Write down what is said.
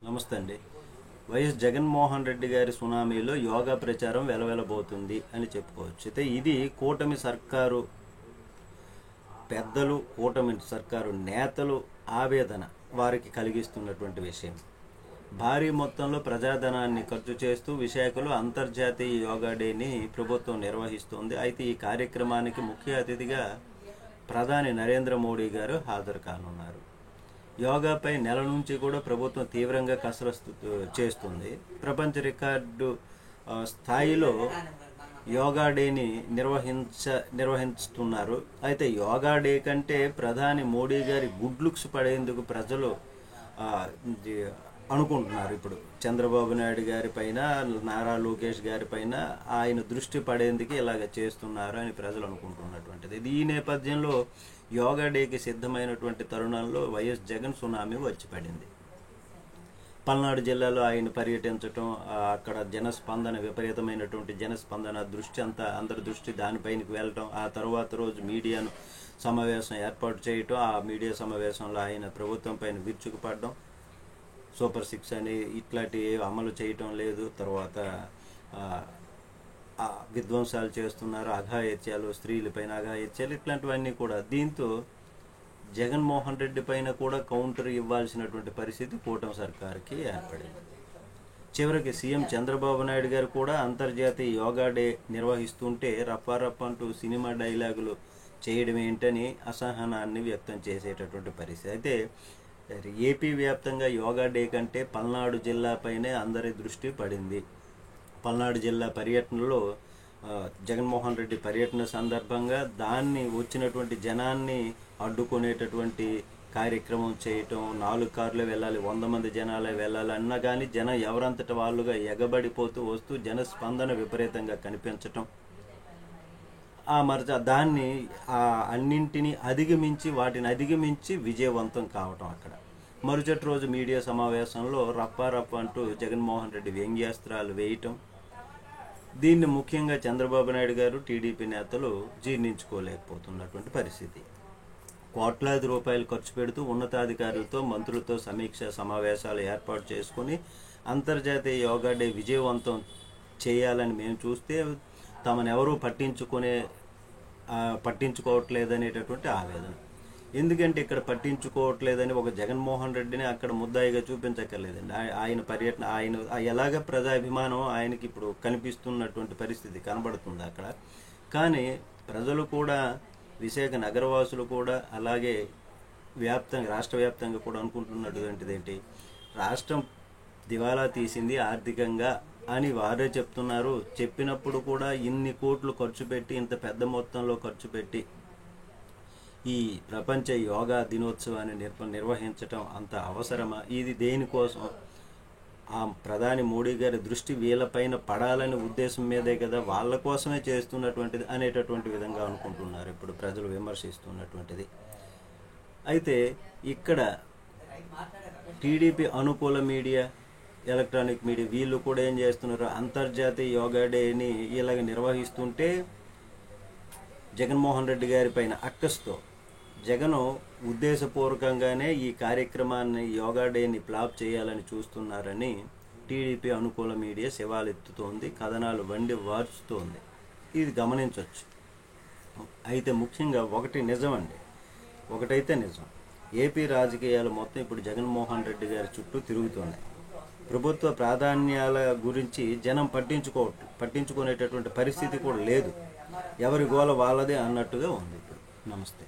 నమస్తే అండి. వైఎస్ జగన్మోహన్ రెడ్డి గారి సునామీలో యోగా ప్రచారం వెలవెలబోతుంది అని చెప్పుకోవచ్చు. అయితే ఇది కూటమి సర్కారు పెద్దలు, కూటమి సర్కారు నేతలు ఆవేదన వారికి కలిగిస్తున్నటువంటి విషయం. భారీ మొత్తంలో ప్రజాధనాన్ని ఖర్చు చేస్తూ విశాఖలో అంతర్జాతీయ యోగా డేని ప్రభుత్వం నిర్వహిస్తోంది. అయితే ఈ కార్యక్రమానికి ముఖ్య అతిథిగా ప్రధాని నరేంద్ర మోడీ గారు హాజరు కానున్నారు. యోగాపై నెల నుంచి కూడా ప్రభుత్వం తీవ్రంగా కసరత్తు చేస్తుంది. ప్రపంచ రికార్డు స్థాయిలో యోగా డేని నిర్వహిస్తున్నారు. అయితే యోగా డే కంటే ప్రధాని మోడీ గారి గుడ్ లుక్స్ పడేందుకు ప్రజలు అనుకుంటున్నారు. ఇప్పుడు చంద్రబాబు నాయుడు గారి పైన, నారా లోకేష్ గారి పైన ఆయన దృష్టి పడేందుకు ఇలాగ చేస్తున్నారు అని ప్రజలు అనుకుంటున్నటువంటిది. ఈ నేపథ్యంలో యోగా డేకి సిద్ధమైనటువంటి తరుణంలో వైఎస్ జగన్ సునామీ వచ్చి పడింది. పల్నాడు జిల్లాలో ఆయన పర్యటించడం, అక్కడ జనస్పందన, విపరీతమైనటువంటి జనస్పందన, దృష్టి అంతా అందరి దృష్టి దానిపైనకి వెళ్ళటం, ఆ తర్వాత రోజు మీడియాను సమావేశం ఏర్పాటు చేయటం, ఆ మీడియా సమావేశంలో ఆయన ప్రభుత్వం పైన విరుచుకుపడడం, సూపర్ 6 అని ఇట్లాంటి అమలు చేయటం లేదు, తర్వాత విధ్వంసాలు చేస్తున్నారు, అఘాయిత్యాలు, స్త్రీలపైన అఘాయిత్యాలు, ఇట్లాంటివన్నీ కూడా. దీంతో జగన్మోహన్ రెడ్డి పైన కూడా కౌంటర్ ఇవ్వాల్సినటువంటి పరిస్థితి కూటమి సర్కారుకి ఏర్పడింది. చివరికి సీఎం చంద్రబాబు నాయుడు గారు కూడా అంతర్జాతీయ యోగా డే నిర్వహిస్తుంటే రప్పారప్ప అంటూ సినిమా డైలాగులు చేయడం ఏంటని అసహనాన్ని వ్యక్తం చేసేటటువంటి పరిస్థితి. అయితే ఏపీ వ్యాప్తంగా యోగా డే కంటే పల్నాడు జిల్లాపైనే అందరి దృష్టి పడింది. పల్నాడు జిల్లా పర్యటనలో జగన్మోహన్ రెడ్డి పర్యటన సందర్భంగా దాన్ని వచ్చినటువంటి జనాన్ని అడ్డుకునేటటువంటి కార్యక్రమం చేయటం, 4 కార్లు వెళ్ళాలి, 100 మంది జనాలే వెళ్ళాలి అన్నా కానీ జనం ఎవరంతట వాళ్ళుగా ఎగబడిపోతూ వస్తూ జనస్పందన విపరీతంగా కనిపించటం, దాన్ని అన్నింటినీ వాటిని అధిగమించి విజయవంతం కావటం. అక్కడ మరుసటి రోజు మీడియా సమావేశంలో రప్పారప్ప అంటూ జగన్మోహన్ రెడ్డి వ్యంగ్యాస్త్రాలు వేయటం, దీన్ని ముఖ్యంగా చంద్రబాబు నాయుడు గారు, టీడీపీ నేతలు జీర్ణించుకోలేకపోతున్నటువంటి పరిస్థితి. కోట్లాది రూపాయలు ఖర్చు పెడుతూ ఉన్నతాధికారులతో, మంత్రులతో సమీక్ష సమావేశాలు ఏర్పాటు చేసుకుని అంతర్జాతీయ యోగా డే విజయవంతం చేయాలని మేము చూస్తే తమనెవరూ పట్టించుకోవట్లేదనేటటువంటి ఆవేదన. ఎందుకంటే ఇక్కడ పట్టించుకోవట్లేదని ఒక జగన్మోహన్ రెడ్డిని అక్కడ ముద్దాయిగా చూపించక్కర్లేదండి. ఆయన పర్యటన, ఆయన ఎలాగ ప్రజాభిమానం ఆయనకి ఇప్పుడు కనిపిస్తున్నటువంటి పరిస్థితి కనబడుతుంది అక్కడ. కానీ ప్రజలు కూడా, విశాఖ నగరవాసులు కూడా, అలాగే రాష్ట్ర వ్యాప్తంగా కూడా అనుకుంటున్నటువంటిది ఏంటి, రాష్ట్రం దివాలా తీసింది ఆర్థికంగా అని వారే చెప్తున్నారు. చెప్పినప్పుడు కూడా ఇన్ని కోట్లు ఖర్చు పెట్టి, ఇంత పెద్ద మొత్తంలో ఖర్చు పెట్టి ఈ ప్రపంచ యోగా దినోత్సవాన్ని నిర్వహించటం అంత అవసరమా? ఇది దేనికోసం? ఆ ప్రధాని మోడీ గారి దృష్టి వీళ్ళపైన పడాలని ఉద్దేశం మీదే కదా, వాళ్ళ కోసమే చేస్తున్నటువంటిది అనేటటువంటి విధంగా అనుకుంటున్నారు ఇప్పుడు ప్రజలు విమర్శిస్తున్నటువంటిది. అయితే ఇక్కడ టీడీపీ అనుకూల మీడియా, ఎలక్ట్రానిక్ మీడియా వీళ్ళు కూడా ఏం చేస్తున్నారు, అంతర్జాతీయ యోగా డేని ఇలాగ నిర్వహిస్తుంటే జగన్మోహన్ రెడ్డి గారి పైన అక్కస్తో జగను ఉద్దేశపూర్వకంగానే ఈ కార్యక్రమాన్ని, యోగా డేని ఫ్లాప్ చేయాలని చూస్తున్నారని టీడీపీ అనుకూల మీడియా శివాలెత్తుతోంది, కథనాలు వండి వార్చుతోంది. ఇది గమనించవచ్చు. అయితే ముఖ్యంగా ఒకటైతే నిజం, ఏపీ రాజకీయాలు మొత్తం ఇప్పుడు జగన్మోహన్ రెడ్డి గారి చుట్టూ తిరుగుతున్నాయి. ప్రభుత్వ ప్రాధాన్యాల గురించి జనం పట్టించుకునేటటువంటి పరిస్థితి కూడా లేదు. ఎవరి గోల వాళ్ళదే అన్నట్టుగా ఉంది ఇప్పుడు. నమస్తే.